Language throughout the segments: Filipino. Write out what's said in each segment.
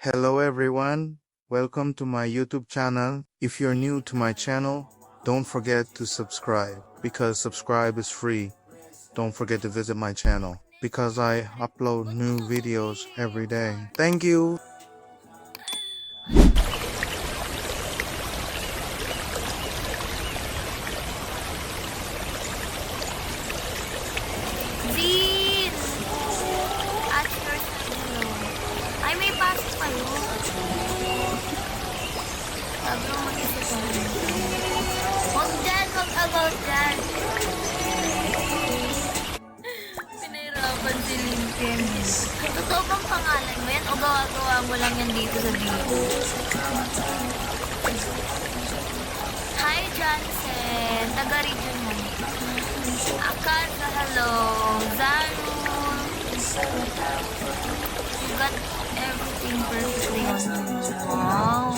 Hello everyone, welcome to my YouTube channel. If you're new to my channel, don't forget to subscribe because subscribe is free. Don't forget to visit my channel because I upload new videos every day. Thank you. Please! Ask yourself hello. Ay, may pasok kayo. Sabi mo mag-isip ko. Huwag dyan, huwag about dyan. Pinahirapan si Lincoln. Totoo bang pangalan mo yan o gawa-gawa mo lang yan dito sa video? Hi, Johnson. Taga-region mo. Akaza, hello. Zaru. You got everything perfectly on. Wow.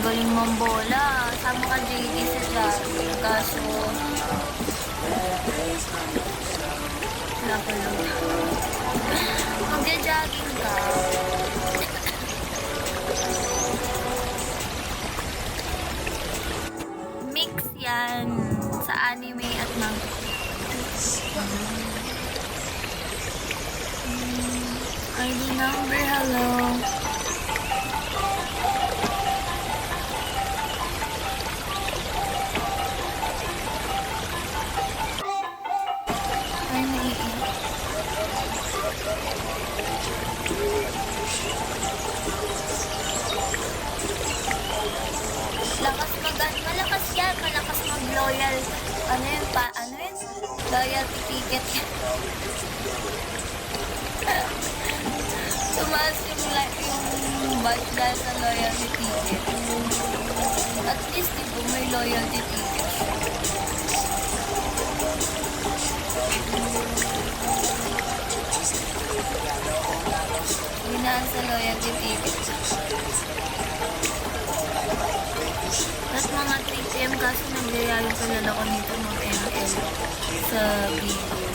Galing mong bola. Sama ka JD sa jogging. Kaso, wala ko lang. Magja-jogging ka. Mix yan sa anime at manga. ID number, hello. Ay, naiiyak. Malakas yan, malakas mag-loyal. Ano yun? Loyalty ticket yan. Tumaas yung batch dahil sa loyalty ticket. At least, diba, may loyalty ticket. Ginaan sa loyalty ticket. Tapos mga 3 PM kasi nagyayari pala ako nito mag-ML sa video.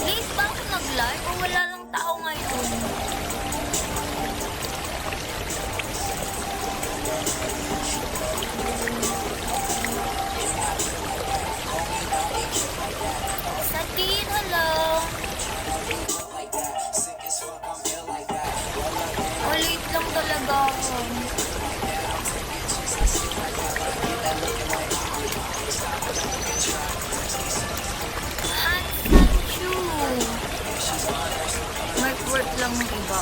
Late ba ako nag-live o wala lang tao ngayon? Satin, hello. O, late lang talaga ako. Handsome Chu. May work lang ng iba.